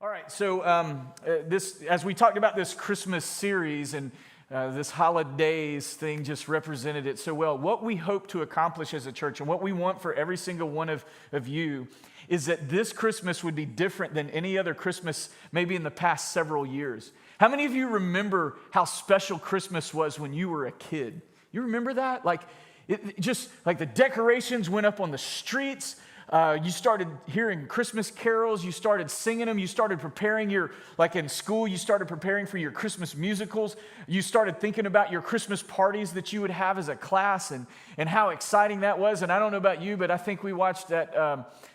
All right, so as we talked about this Christmas series and this Holidaze thing just represented it so well. What we hope to accomplish as a church and what we want for every single one of you is that this Christmas would be different than any other Christmas maybe in the past several years. How many of you remember how special Christmas was when you were a kid? You remember that? Like, just like the decorations went up on the streets. You started hearing Christmas carols, you started singing them, you started preparing like in school, you started preparing for your Christmas musicals, you started thinking about your Christmas parties that you would have as a class and how exciting that was. And I don't know about you, but I think we watched that,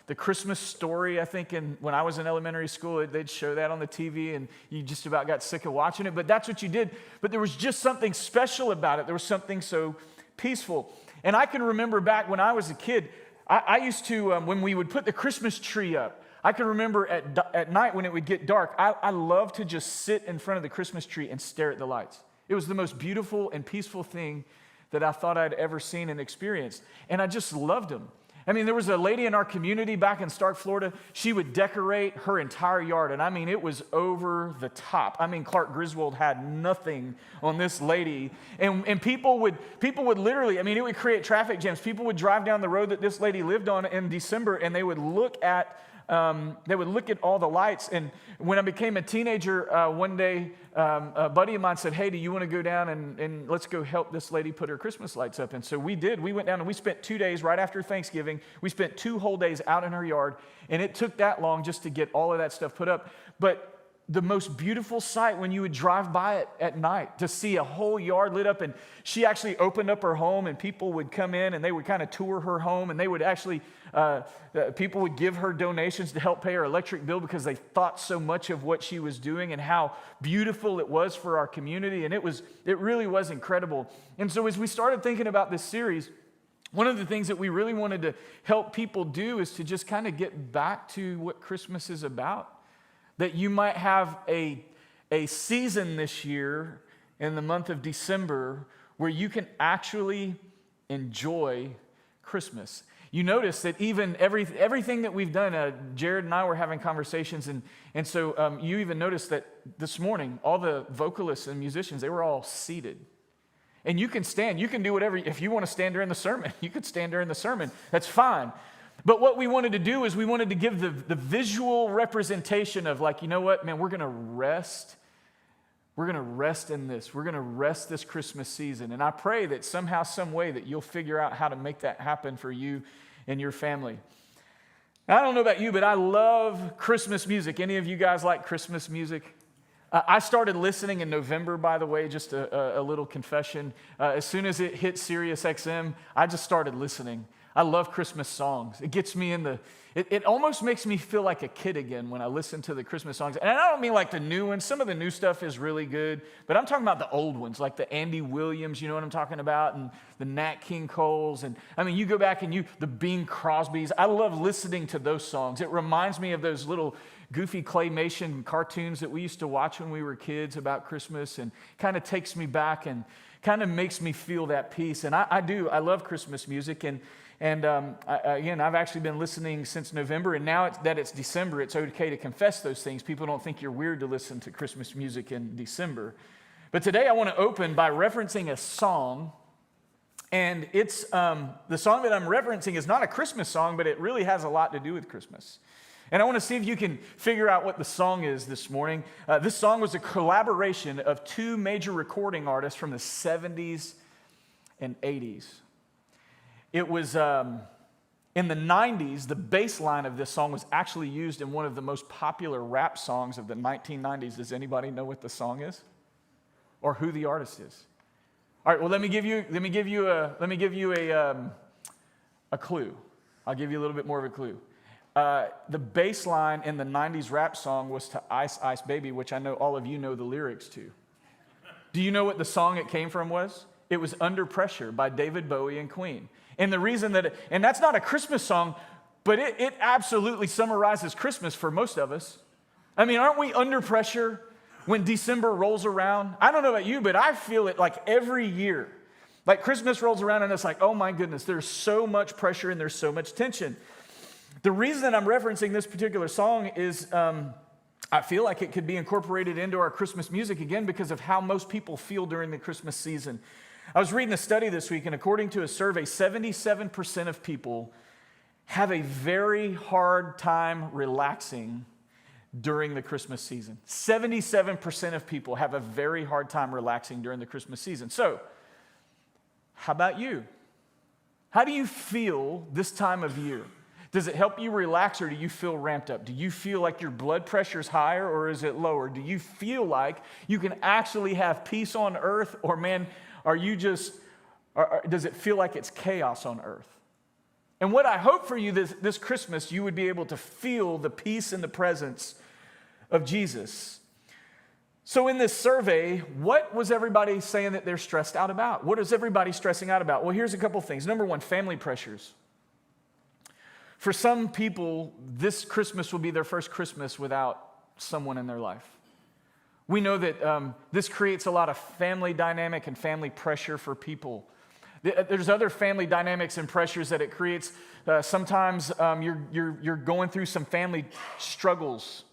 the Christmas Story, I think when I was in elementary school, they'd show that on the TV and you just about got sick of watching it, but that's what you did. But there was just something special about it. There was something so peaceful. And I can remember back when I was a kid, I used to, when we would put the Christmas tree up, I can remember at night when it would get dark, I loved to just sit in front of the Christmas tree and stare at the lights. It was the most beautiful and peaceful thing that I thought I'd ever seen and experienced. And I just loved them. I mean, there was a lady in our community back in Stark, Florida. She would decorate her entire yard. And I mean, it was over the top. I mean, Clark Griswold had nothing on this lady. And people would literally, I mean, it would create traffic jams. People would drive down the road that this lady lived on in December, and they would look at all the lights. And when I became a teenager, one day, a buddy of mine said, "Hey, do you want to go down and let's go help this lady put her Christmas lights up?" And so we did. We went down and we spent 2 days right after Thanksgiving. We spent 2 whole days out in her yard, and it took that long just to get all of that stuff put up. But the most beautiful sight when you would drive by it at night to see a whole yard lit up. And she actually opened up her home, and people would come in and they would kind of tour her home, and they would actually, people would give her donations to help pay her electric bill because they thought so much of what she was doing and how beautiful it was for our community. And it really was incredible. And so as we started thinking about this series, one of the things that we really wanted to help people do is to just kind of get back to what Christmas is about. That you might have a season this year in the month of December where you can actually enjoy Christmas. You notice that even everything that we've done, Jared and I were having conversations, and so you even noticed that this morning, all the vocalists and musicians, they were all seated. And you can stand, you can do whatever, if you want to stand during the sermon, you could stand during the sermon, that's fine. But what we wanted to do is we wanted to give the visual representation of, like, you know what, man, we're going to rest. We're going to rest in this. We're going to rest this Christmas season. And I pray that somehow, some way that you'll figure out how to make that happen for you and your family. Now, I don't know about you, but I love Christmas music. Any of you guys like Christmas music? I started listening in November, by the way, just a little confession. As soon as it hit Sirius XM, I just started listening. I love Christmas songs. It gets me it almost makes me feel like a kid again when I listen to the Christmas songs. And I don't mean like the new ones. Some of the new stuff is really good, but I'm talking about the old ones, like the Andy Williams, you know what I'm talking about, and the Nat King Coles. And I mean, you go back and the Bing Crosbys. I love listening to those songs. It reminds me of those little goofy claymation cartoons that we used to watch when we were kids about Christmas, and kind of takes me back and kind of makes me feel that peace. And I love Christmas music. And again, I've actually been listening since November, and now that it's December, it's okay to confess those things. People don't think you're weird to listen to Christmas music in December. But today I want to open by referencing a song, and it's the song that I'm referencing is not a Christmas song, but it really has a lot to do with Christmas. And I want to see if you can figure out what the song is this morning. This song was a collaboration of 2 major recording artists from the 70s and 80s. It was in the 90s, the bass line of this song was actually used in one of the most popular rap songs of the 1990s. Does anybody know what the song is? Or who the artist is? All right, well, let me give you a clue. I'll give you a little bit more of a clue. The bass line in the 90s rap song was to Ice Ice Baby, which I know all of you know the lyrics to. Do you know what the song it came from was? It was Under Pressure by David Bowie and Queen. And the reason and that's not a Christmas song, but it absolutely summarizes Christmas for most of us. I mean, aren't we under pressure when December rolls around? I don't know about you, but I feel it like every year. Like Christmas rolls around and it's like, oh my goodness, there's so much pressure and there's so much tension. The reason that I'm referencing this particular song is I feel like it could be incorporated into our Christmas music again because of how most people feel during the Christmas season. I was reading a study this week, and according to a survey, 77% of people have a very hard time relaxing during the Christmas season. 77% of people have a very hard time relaxing during the Christmas season. So, how about you? How do you feel this time of year? Does it help you relax, or do you feel ramped up? Do you feel like your blood pressure is higher, or is it lower? Do you feel like you can actually have peace on earth, or man, are you just, does it feel like it's chaos on earth? And what I hope for you this Christmas, you would be able to feel the peace and the presence of Jesus. So in this survey, what was everybody saying that they're stressed out about? What is everybody stressing out about? Well, here's a couple things. Number one, family pressures. For some people, this Christmas will be their first Christmas without someone in their life. We know that this creates a lot of family dynamic and family pressure for people. There's other family dynamics and pressures that it creates. Sometimes you're going through some family struggles,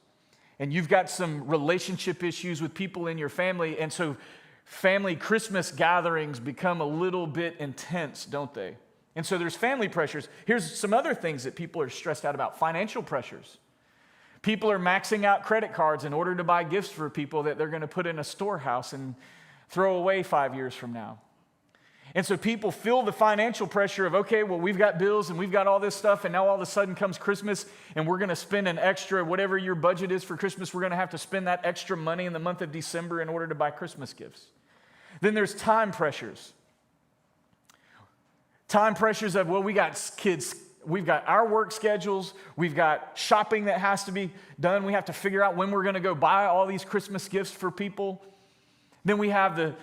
and you've got some relationship issues with people in your family, and so family Christmas gatherings become a little bit intense, don't they? And so there's family pressures. Here's some other things that people are stressed out about. Financial pressures. People are maxing out credit cards in order to buy gifts for people that they're going to put in a storehouse and throw away 5 years from now. And so people feel the financial pressure of, okay, well, we've got bills and we've got all this stuff, and now all of a sudden comes Christmas, and we're going to spend an extra, whatever your budget is for Christmas, we're going to have to spend that extra money in the month of December in order to buy Christmas gifts. Then there's time pressures. Time pressures of, well, we got kids, we've got our work schedules, we've got shopping that has to be done, we have to figure out when we're going to go buy all these Christmas gifts for people. Then we have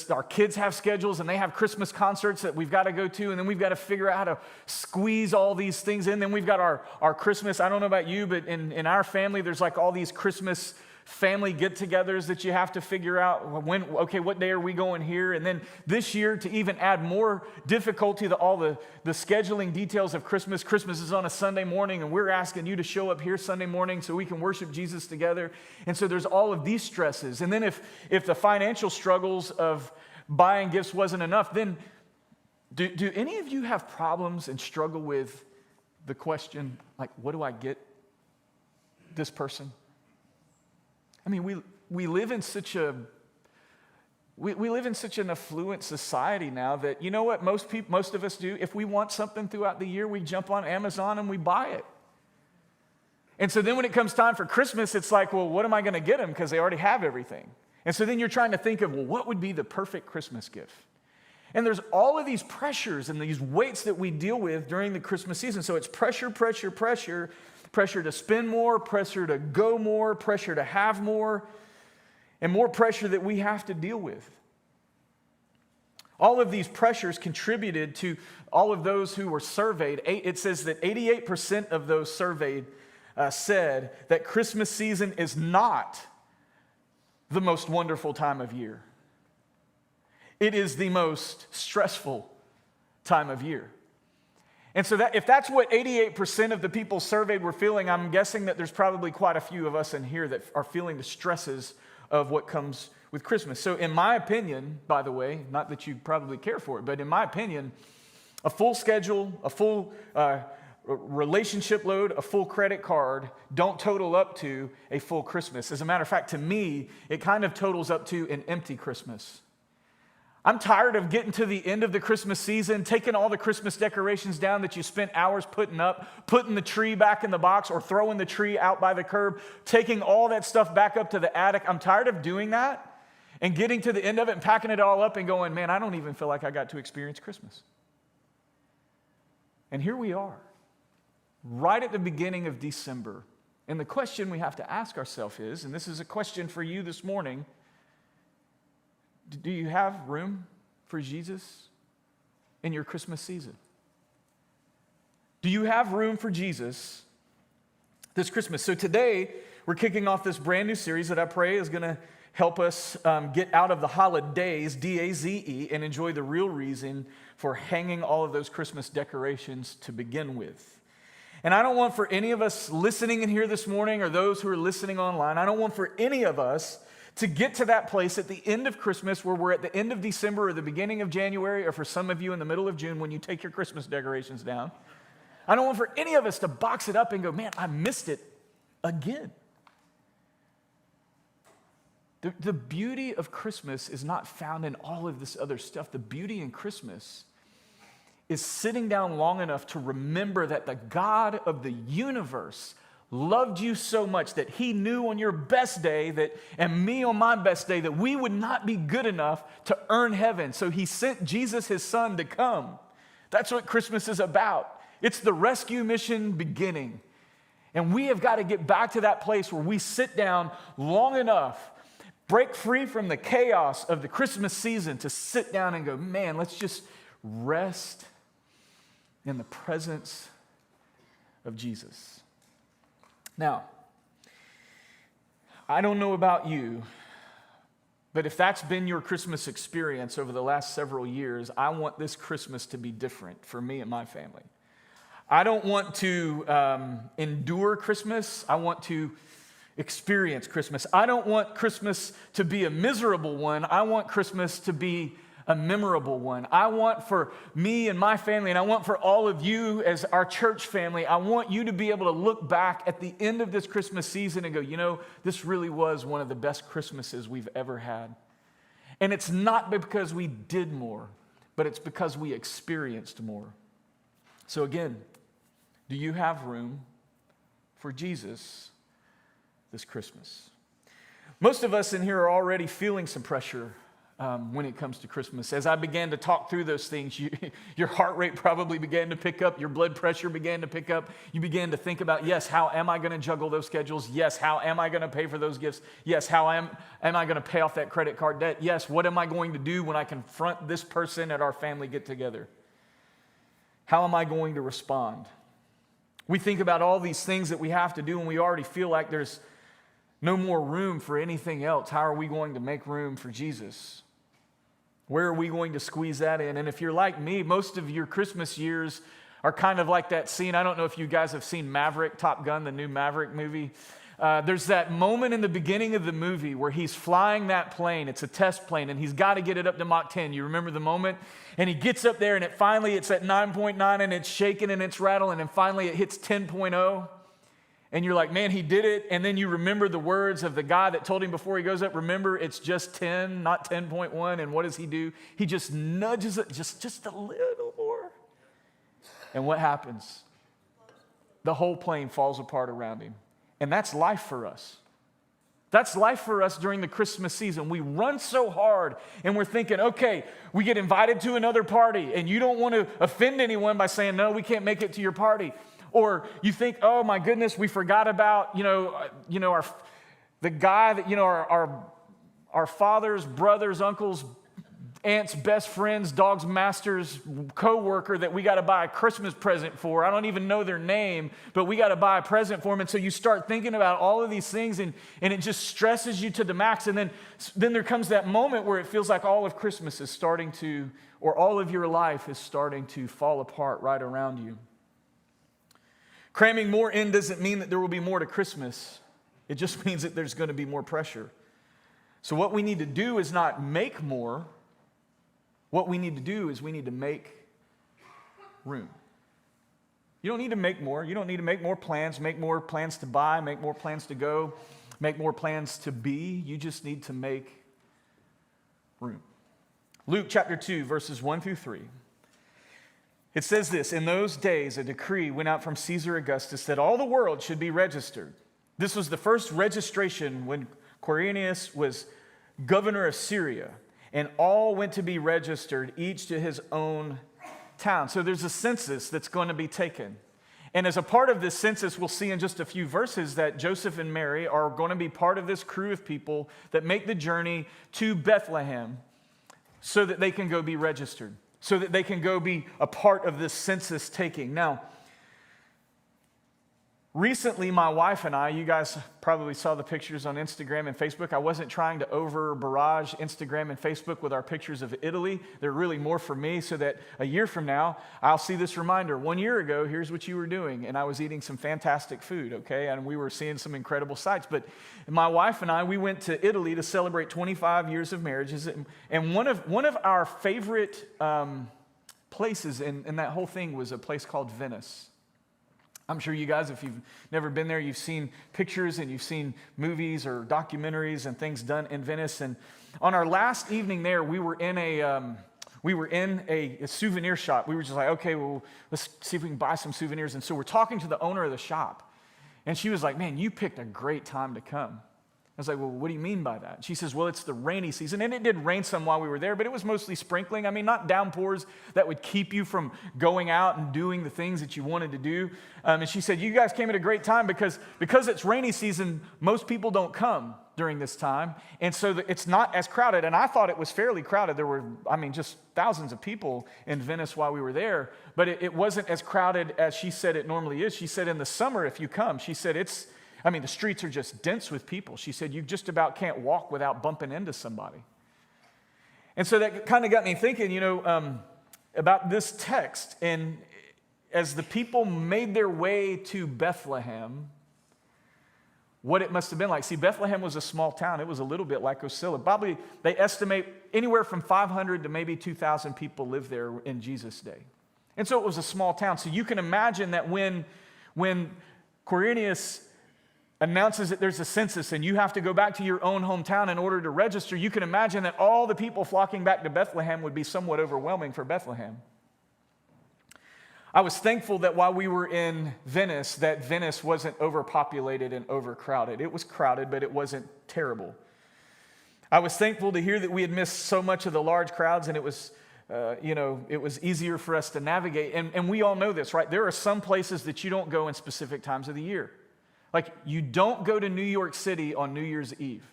our kids have schedules, and they have Christmas concerts that we've got to go to, and then we've got to figure out how to squeeze all these things in. Then we've got our Christmas, I don't know about you, but in our family, there's like all these Christmas family get-togethers that you have to figure out what day are we going here? And then this year, to even add more difficulty to all the scheduling details of Christmas is on a Sunday morning, and we're asking you to show up here Sunday morning so we can worship Jesus together. And so there's all of these stresses. And then if the financial struggles of buying gifts wasn't enough, then do any of you have problems and struggle with the question, like, what do I get this person? I mean, we live in such an affluent society now that, you know what most of us do? If we want something throughout the year, we jump on Amazon and we buy it. And so then when it comes time for Christmas, it's like, well, what am I going to get them? Because they already have everything. And so then you're trying to think of, well, what would be the perfect Christmas gift? And there's all of these pressures and these weights that we deal with during the Christmas season. So it's pressure to spend more, pressure to go more, pressure to have more, and more pressure that we have to deal with. All of these pressures contributed to all of those who were surveyed. It says that 88% of those surveyed said that Christmas season is not the most wonderful time of year. It is the most stressful time of year. And so if that's what 88% of the people surveyed were feeling, I'm guessing that there's probably quite a few of us in here that are feeling the stresses of what comes with Christmas. So in my opinion, by the way, not that you probably care for it, but in my opinion, a full schedule, a full relationship load, a full credit card don't total up to a full Christmas. As a matter of fact, to me, it kind of totals up to an empty Christmas. I'm tired of getting to the end of the Christmas season, taking all the Christmas decorations down that you spent hours putting up, putting the tree back in the box or throwing the tree out by the curb, taking all that stuff back up to the attic. I'm tired of doing that and getting to the end of it and packing it all up and going, man, I don't even feel like I got to experience Christmas. And here we are, right at the beginning of December. And the question we have to ask ourselves is, and this is a question for you this morning, do you have room for Jesus in your Christmas season? Do you have room for Jesus this Christmas? So today, we're kicking off this brand new series that I pray is going to help us get out of the holidays, D-A-Z-E, and enjoy the real reason for hanging all of those Christmas decorations to begin with. And I don't want for any of us listening in here this morning or those who are listening online, I don't want for any of us to get to that place at the end of Christmas where we're at the end of December or the beginning of January, or for some of you in the middle of June when you take your Christmas decorations down. I don't want for any of us to box it up and go, man, I missed it again. The beauty of Christmas is not found in all of this other stuff. The beauty in Christmas is sitting down long enough to remember that the God of the universe loved you so much that he knew on your best day that, and me on my best day, that we would not be good enough to earn heaven. So he sent Jesus, his son, to come. That's what Christmas is about. It's the rescue mission beginning. And we have got to get back to that place where we sit down long enough, break free from the chaos of the Christmas season to sit down and go, man, let's just rest in the presence of Jesus. Now, I don't know about you, but if that's been your Christmas experience over the last several years, I want this Christmas to be different for me and my family. I don't want to endure Christmas. I want to experience Christmas. I don't want Christmas to be a miserable one. I want Christmas to be a memorable one. I want for me and my family, and I want for all of you as our church family, I want you to be able to look back at the end of this Christmas season and go, you know, this really was one of the best Christmases we've ever had. And it's not because we did more, but it's because we experienced more. So again, do you have room for Jesus this Christmas? Most of us in here are already feeling some pressure when it comes to Christmas. As I began to talk through those things, your heart rate probably began to pick up, your blood pressure began to pick up. You began to think about, yes, how am I going to juggle those schedules? Yes, how am I going to pay for those gifts? Yes, how am I going to pay off that credit card debt? Yes, what am I going to do when I confront this person at our family get-together? How am I going to respond? We think about all these things that we have to do, and we already feel like there's no more room for anything else. How are we going to make room for Jesus? Where are we going to squeeze that in? And if you're like me, most of your Christmas years are kind of like that scene. I don't know if you guys have seen Maverick, Top Gun, the new Maverick movie. There's that moment in the beginning of the movie where he's flying that plane. It's a test plane, and he's got to get it up to Mach 10. You remember the moment? And he gets up there, and it's at 9.9, and it's shaking, and it's rattling, and finally it hits 10.0. And you're like, man, he did it. And then you remember the words of the guy that told him before he goes up, remember, it's just 10, not 10.1. And what does he do? He just nudges it just a little more. And what happens? The whole plane falls apart around him. And that's life for us. That's life for us during the Christmas season. We run so hard and we're thinking, okay, we get invited to another party and you don't want to offend anyone by saying, no, we can't make it to your party. Or you think, oh my goodness, we forgot about, the guy that, our father's, brothers, uncles, aunts, best friends, dog's master's co-worker that we got to buy a Christmas present for. I don't even know their name, but we got to buy a present for them. And so you start thinking about all of these things and it just stresses you to the max. And then there comes that moment where it feels like all of Christmas is starting to, or all of your life is starting to fall apart right around you. Cramming more in doesn't mean that there will be more to Christmas. It just means that there's going to be more pressure. So what we need to do is not make more. What we need to do is we need to make room. You don't need to make more. You don't need to make more plans to buy, make more plans to go, make more plans to be. You just need to make room. Luke chapter 2, verses 1 through 3. It says this, in those days, a decree went out from Caesar Augustus that all the world should be registered. This was the first registration when Quirinius was governor of Syria, and all went to be registered, each to his own town. So there's a census that's going to be taken. And as a part of this census, we'll see in just a few verses that Joseph and Mary are going to be part of this crew of people that make the journey to Bethlehem so that they can go be registered, so that they can go be a part of this census taking. Now, recently, my wife and I, you guys probably saw the pictures on Instagram and Facebook. I wasn't trying to over-barrage Instagram and Facebook with our pictures of Italy. They're really more for me so that a year from now, I'll see this reminder. 1 year ago, here's what you were doing. And I was eating some fantastic food, okay? And we were seeing some incredible sights. But my wife and I, we went to Italy to celebrate 25 years of marriages. And one of our favorite places in that whole thing was a place called Venice. I'm sure you guys, if you've never been there, you've seen pictures and you've seen movies or documentaries and things done in Venice. And on our last evening there, we were in a souvenir shop. We were just like, okay, well, let's see if we can buy some souvenirs. And so we're talking to the owner of the shop. And she was like, man, you picked a great time to come. I was like, well, what do you mean by that? She says, well, it's the rainy season. And it did rain some while we were there, but it was mostly sprinkling. I mean, not downpours that would keep you from going out and doing the things that you wanted to do. And she said, you guys came at a great time because it's rainy season, most people don't come during this time. And so it's not as crowded. And I thought it was fairly crowded. There were, just thousands of people in Venice while we were there. But it wasn't as crowded as she said it normally is. She said in the summer, if you come, she said the streets are just dense with people. She said, you just about can't walk without bumping into somebody. And so that kind of got me thinking, about this text. And as the people made their way to Bethlehem, what it must have been like. See, Bethlehem was a small town. It was a little bit like Osceola. Probably, they estimate anywhere from 500 to maybe 2,000 people lived there in Jesus' day. And so it was a small town. So you can imagine that when Quirinius announces that there's a census and you have to go back to your own hometown in order to register, you can imagine that all the people flocking back to Bethlehem would be somewhat overwhelming for Bethlehem. I was thankful that while we were in Venice, that Venice wasn't overpopulated and overcrowded. It was crowded, but it wasn't terrible. I was thankful to hear that we had missed so much of the large crowds and it was easier for us to navigate. And we all know this, right? There are some places that you don't go in specific times of the year. Like, you don't go to New York City on New Year's Eve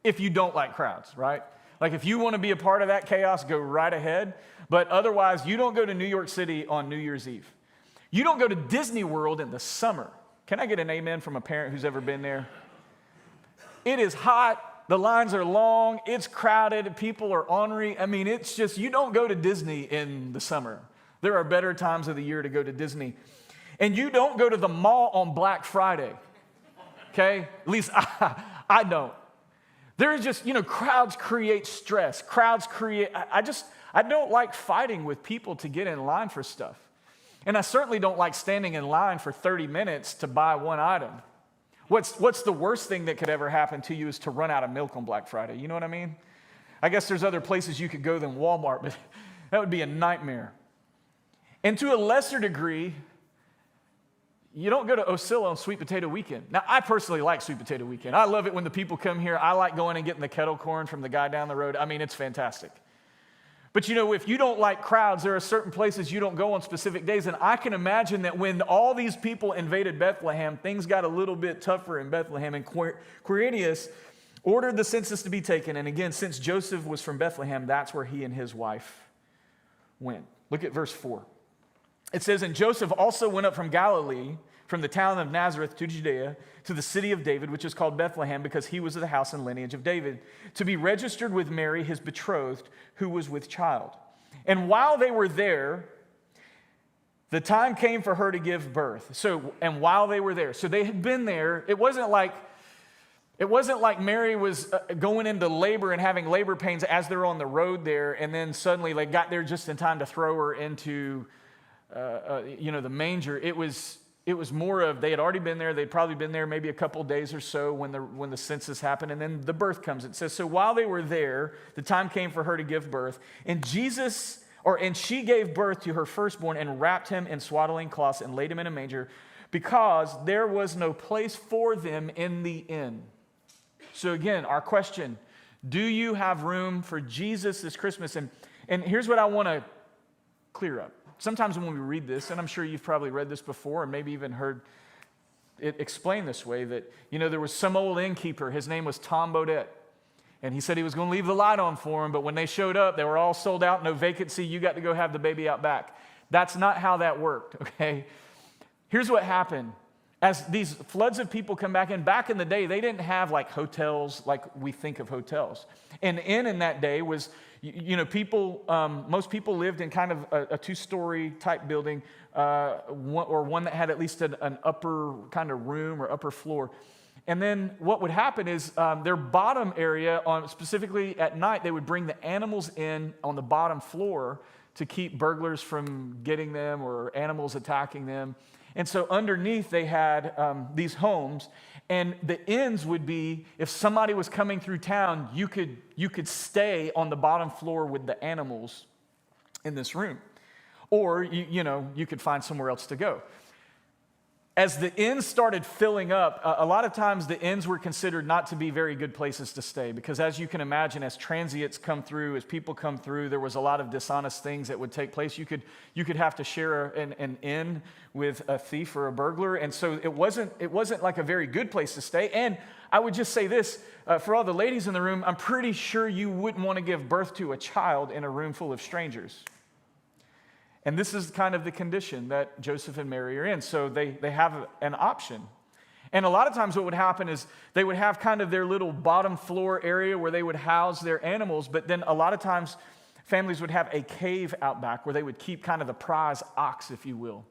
if you don't like crowds, right? Like, if you want to be a part of that chaos, go right ahead. But otherwise, you don't go to New York City on New Year's Eve. You don't go to Disney World in the summer. Can I get an amen from a parent who's ever been there? It is hot. The lines are long. It's crowded. People are ornery. It's just, you don't go to Disney in the summer. There are better times of the year to go to Disney. And you don't go to the mall on Black Friday. Okay? At least I don't. There's just, crowds create stress. Crowds create, I don't like fighting with people to get in line for stuff. And I certainly don't like standing in line for 30 minutes to buy one item. What's the worst thing that could ever happen to you is to run out of milk on Black Friday. You know what I mean? I guess there's other places you could go than Walmart, but that would be a nightmare. And to a lesser degree, you don't go to Osceola on Sweet Potato Weekend. Now, I personally like Sweet Potato Weekend. I love it when the people come here. I like going and getting the kettle corn from the guy down the road. It's fantastic. But if you don't like crowds, there are certain places you don't go on specific days. And I can imagine that when all these people invaded Bethlehem, things got a little bit tougher in Bethlehem. And Quirinius ordered the census to be taken. And again, since Joseph was from Bethlehem, that's where he and his wife went. Look at verse 4. It says, and Joseph also went up from Galilee, from the town of Nazareth to Judea, to the city of David, which is called Bethlehem, because he was of the house and lineage of David, to be registered with Mary, his betrothed, who was with child. And while they were there, the time came for her to give birth. And while they were there, so they had been there. It wasn't like Mary was going into labor and having labor pains as they're on the road there, and then suddenly they got there just in time to throw her into the manger. It was more of, they had already been there. They'd probably been there maybe a couple days or so when the census happened, and then the birth comes. It says, so while they were there, the time came for her to give birth, and she gave birth to her firstborn and wrapped him in swaddling cloths and laid him in a manger because there was no place for them in the inn. So again, our question, do you have room for Jesus this Christmas? And here's what I want to clear up. Sometimes when we read this, and I'm sure you've probably read this before and maybe even heard it explained this way, that, there was some old innkeeper, his name was Tom Bodette, and he said he was going to leave the light on for him, but when they showed up, they were all sold out, no vacancy, you got to go have the baby out back. That's not how that worked, okay? Here's what happened. As these floods of people come back in the day, they didn't have like hotels like we think of hotels. An inn in that day was, most people lived in kind of a two-story type building, one that had at least an upper kind of room or upper floor. And then what would happen is their bottom area, specifically at night, they would bring the animals in on the bottom floor to keep burglars from getting them or animals attacking them. And so underneath they had these homes, and the inns would be, if somebody was coming through town, you could stay on the bottom floor with the animals in this room. Or, you could find somewhere else to go. As the inns started filling up, a lot of times the inns were considered not to be very good places to stay because, as you can imagine, as transients come through, as people come through, there was a lot of dishonest things that would take place. You could have to share an inn with a thief or a burglar, and so it wasn't like a very good place to stay. And I would just say this, for all the ladies in the room, I'm pretty sure you wouldn't want to give birth to a child in a room full of strangers. And this is kind of the condition that Joseph and Mary are in. So they have an option. And a lot of times what would happen is they would have kind of their little bottom floor area where they would house their animals. But then a lot of times families would have a cave out back where they would keep kind of the prize ox, if you will.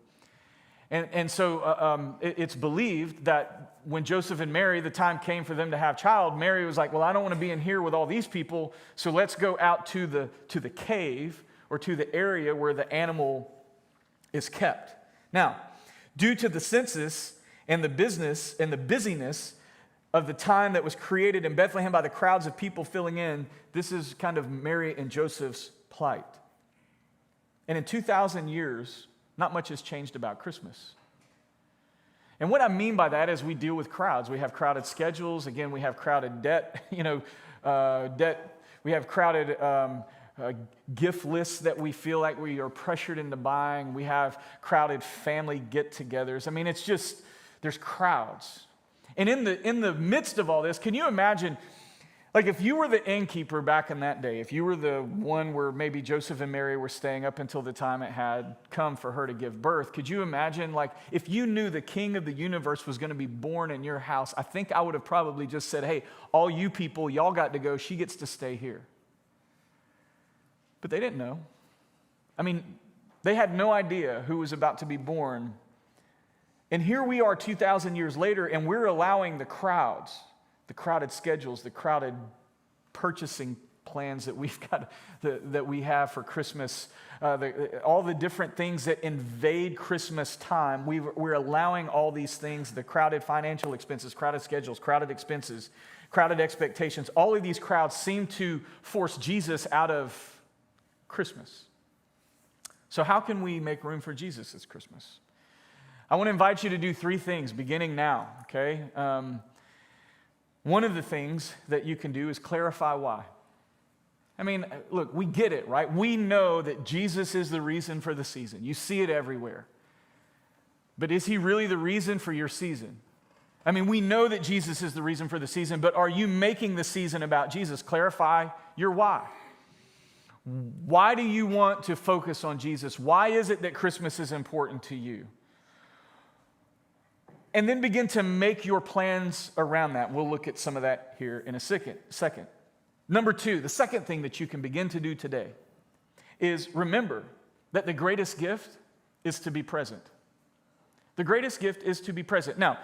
And so it's believed that when Joseph and Mary, the time came for them to have child, Mary was like, well, I don't want to be in here with all these people, so let's go out to the cave or to the area where the animal is kept. Now, due to the census and the business and the busyness of the time that was created in Bethlehem by the crowds of people filling in, this is kind of Mary and Joseph's plight. And in 2,000 years, not much has changed about Christmas. And what I mean by that is we deal with crowds. We have crowded schedules. Again, we have crowded debt. Debt. We have crowded gift lists that we feel like we are pressured into buying. We have crowded family get-togethers. I mean, it's just, there's crowds. And in the midst of all this, can you imagine, like if you were the innkeeper back in that day, if you were the one where maybe Joseph and Mary were staying up until the time it had come for her to give birth, could you imagine, like, if you knew the king of the universe was going to be born in your house, I think I would have probably just said, hey, all you people, y'all got to go, she gets to stay here. But they didn't know. I mean, they had no idea who was about to be born. And here we are 2,000 years later, and we're allowing the crowds, the crowded schedules, the crowded purchasing plans that we have for Christmas, all the different things that invade Christmas time. We're allowing all these things, the crowded financial expenses, crowded schedules, crowded expenses, crowded expectations. All of these crowds seem to force Jesus out of Christmas. So how can we make room for Jesus this Christmas? I want to invite you to do 3 things beginning now, okay? One of the things that you can do is clarify why. I mean, look, we get it, right? We know that Jesus is the reason for the season. You see it everywhere. But is he really the reason for your season? I mean, we know that Jesus is the reason for the season, but are you making the season about Jesus? Clarify your why. Why do you want to focus on Jesus? Why is it that Christmas is important to you? And then begin to make your plans around that. We'll look at some of that here in a second. Number 2, the second thing that you can begin to do today is remember that the greatest gift is to be present. The greatest gift is to be present. Now,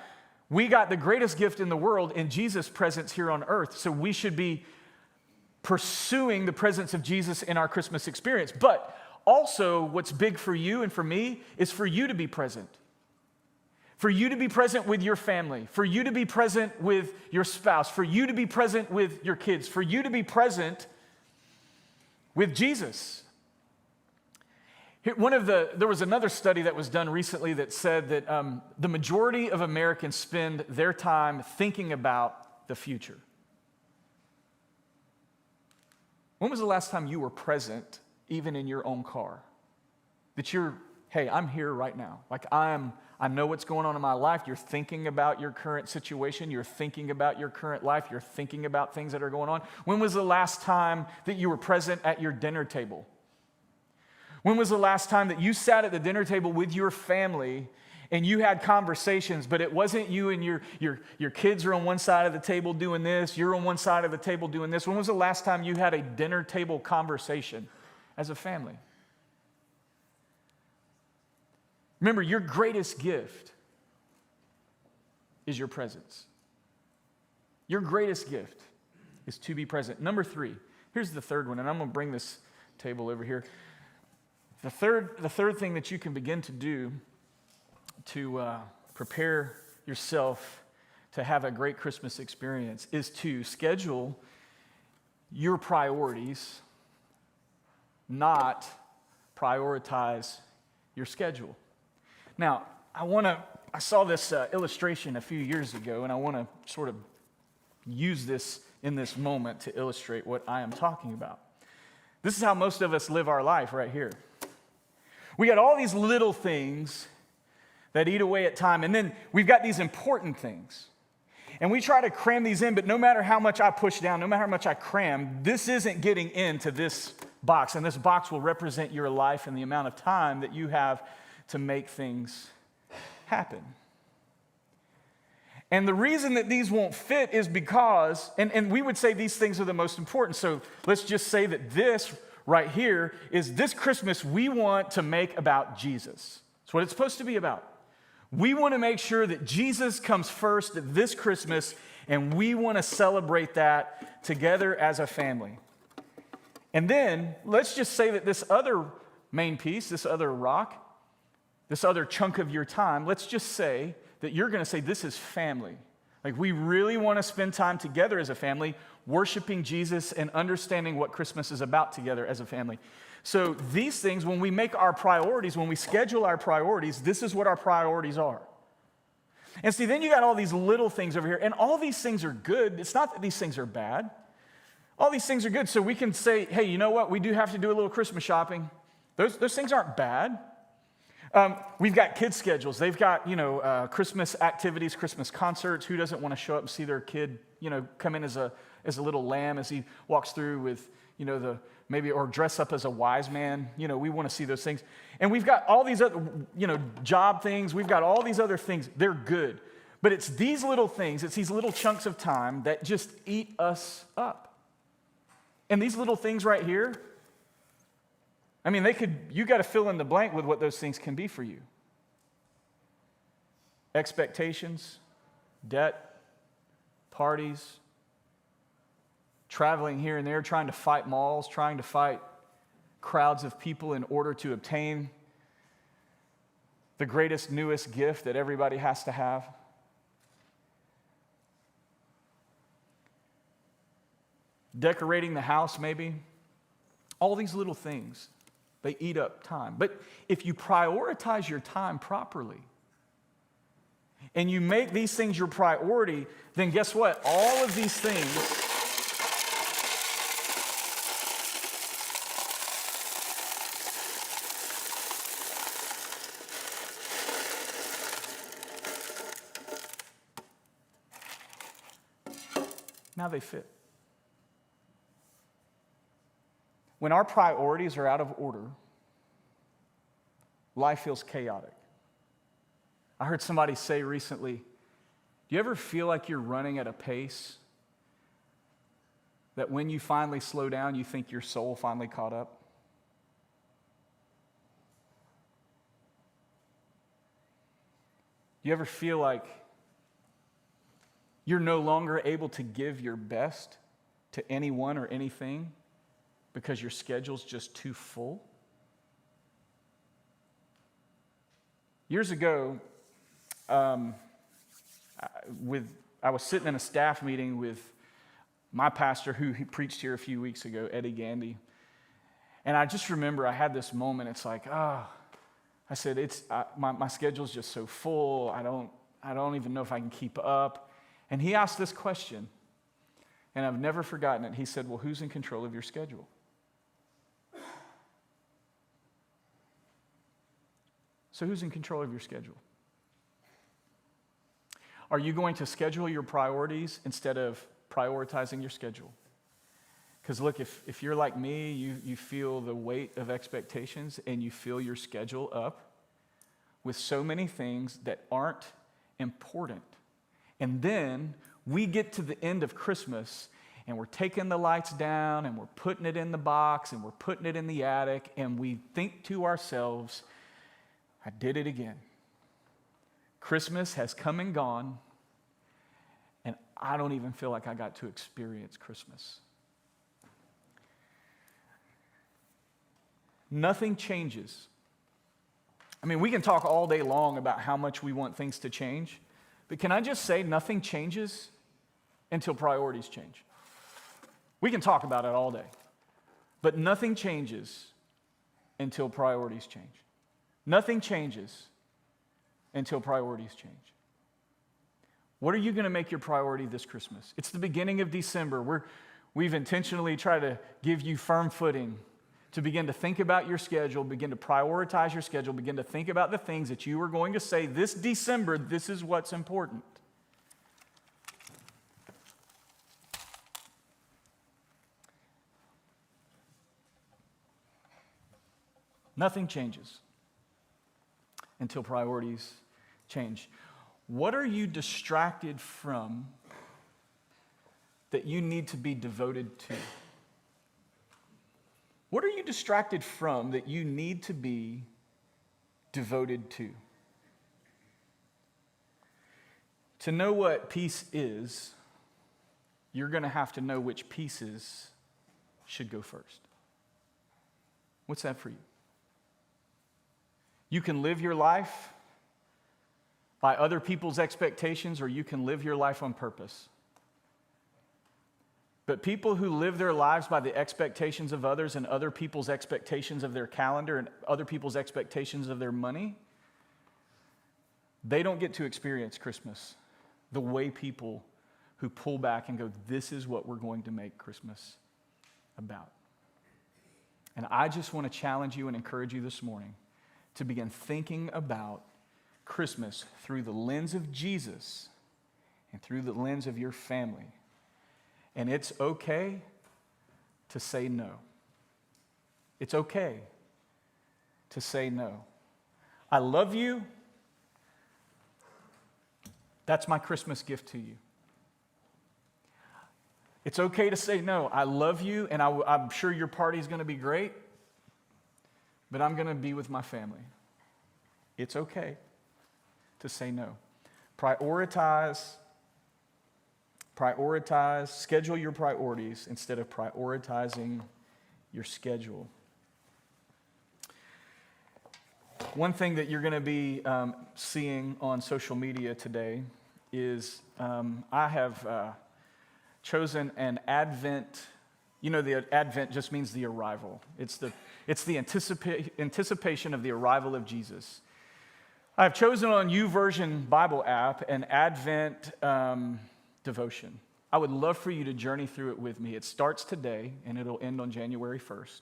we got the greatest gift in the world in Jesus' presence here on earth, so we should be pursuing the presence of Jesus in our Christmas experience. But also, what's big for you and for me is for you to be present. For you to be present with your family, for you to be present with your spouse, for you to be present with your kids, for you to be present with Jesus. There was another study that was done recently that said that the majority of Americans spend their time thinking about the future. When was the last time you were present, even in your own car? That hey, I'm here right now. Like I know what's going on in my life. You're thinking about your current situation. You're thinking about your current life. You're thinking about things that are going on. When was the last time that you were present at your dinner table? When was the last time that you sat at the dinner table with your family and you had conversations, but it wasn't you and your kids are on one side of the table doing this, you're on one side of the table doing this. When was the last time you had a dinner table conversation as a family? Remember, your greatest gift is your presence. Your greatest gift is to be present. Number 3, here's the third one, and I'm going to bring this table over here. The third thing that you can begin to do to prepare yourself to have a great Christmas experience is to schedule your priorities, not prioritize your schedule. Now, I saw this illustration a few years ago, and I want to sort of use this in this moment to illustrate what I am talking about. This is how most of us live our life right here. We got all these little things that eat away at time, and then we've got these important things. And we try to cram these in, but no matter how much I push down, no matter how much I cram, this isn't getting into this box, and this box will represent your life and the amount of time that you have to make things happen. And the reason that these won't fit is because, and we would say these things are the most important, so let's just say that this right here is this Christmas we want to make about Jesus. That's what it's supposed to be about. We want to make sure that Jesus comes first this Christmas, and we want to celebrate that together as a family. And then let's just say that this other main piece, this other rock, this other chunk of your time, let's just say that you're going to say this is family. Like, we really want to spend time together as a family, worshiping Jesus and understanding what Christmas is about together as a family. So these things, when we make our priorities, when we schedule our priorities, this is what our priorities are. And see, then you got all these little things over here, and all these things are good. It's not that these things are bad. All these things are good. So we can say, hey, you know what? We do have to do a little Christmas shopping. Those things aren't bad. We've got kids' schedules. They've got, Christmas activities, Christmas concerts. Who doesn't want to show up and see their kid, come in as a little lamb as he walks through with, or dress up as a wise man. We want to see those things. And we've got all these other, job things. We've got all these other things. They're good. But it's these little things, it's these little chunks of time that just eat us up. And these little things right here, you got to fill in the blank with what those things can be for you. Expectations, debt, parties, traveling here and there, trying to fight malls, trying to fight crowds of people in order to obtain the greatest, newest gift that everybody has to have. Decorating the house, maybe. All these little things. They eat up time. But if you prioritize your time properly, and you make these things your priority, then guess what? All of these things now they fit. When our priorities are out of order, life feels chaotic. I heard somebody say recently, do you ever feel like you're running at a pace that when you finally slow down, you think your soul finally caught up? Do you ever feel like you're no longer able to give your best to anyone or anything because your schedule's just too full? Years ago, I was sitting in a staff meeting with my pastor who he preached here a few weeks ago, Eddie Gandy. And I just remember I had this moment. It's like, I said, my schedule's just so full. I don't even know if I can keep up. And he asked this question, and I've never forgotten it. He said, well, who's in control of your schedule? So who's in control of your schedule? Are you going to schedule your priorities instead of prioritizing your schedule? Because look, if you're like me, you feel the weight of expectations and you fill your schedule up with so many things that aren't important. And then we get to the end of Christmas and we're taking the lights down and we're putting it in the box and we're putting it in the attic and we think to ourselves, I did it again. Christmas has come and gone and I don't even feel like I got to experience Christmas. Nothing changes. I mean, we can talk all day long about how much we want things to change, but can I just say nothing changes until priorities change? We can talk about it all day, but nothing changes until priorities change. Nothing changes until priorities change. What are you going to make your priority this Christmas? It's the beginning of December. We've intentionally tried to give you firm footing to begin to think about your schedule, begin to prioritize your schedule, begin to think about the things that you are going to say this December, this is what's important. Nothing changes until priorities change. What are you distracted from that you need to be devoted to? What are you distracted from that you need to be devoted to? To know what peace is, you're going to have to know which pieces should go first. What's that for you? You can live your life by other people's expectations, or you can live your life on purpose. But people who live their lives by the expectations of others and other people's expectations of their calendar and other people's expectations of their money, they don't get to experience Christmas the way people who pull back and go, this is what we're going to make Christmas about. And I just want to challenge you and encourage you this morning to begin thinking about Christmas through the lens of Jesus and through the lens of your family. And it's okay to say no. It's okay to say no. I love you. That's my Christmas gift to you. It's okay to say no. I love you, and I'm sure your party's going to be great, but I'm going to be with my family. It's okay to say no. Prioritize, schedule your priorities instead of prioritizing your schedule. One thing that you're going to be seeing on social media today is I have chosen an Advent. You know, the Advent just means the arrival. It's the anticipation of the arrival of Jesus. I've chosen on YouVersion Bible app an Advent devotion. I would love for you to journey through it with me. It starts today and it'll end on January 1st.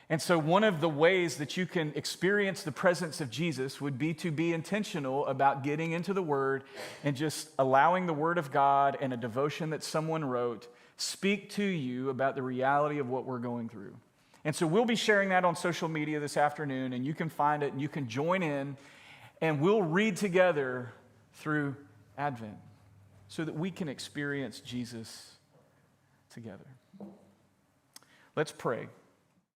And so one of the ways that you can experience the presence of Jesus would be to be intentional about getting into the Word and just allowing the Word of God and a devotion that someone wrote speak to you about the reality of what we're going through. And so we'll be sharing that on social media this afternoon, and you can find it and you can join in, and we'll read together through Advent so that we can experience Jesus together. Let's pray.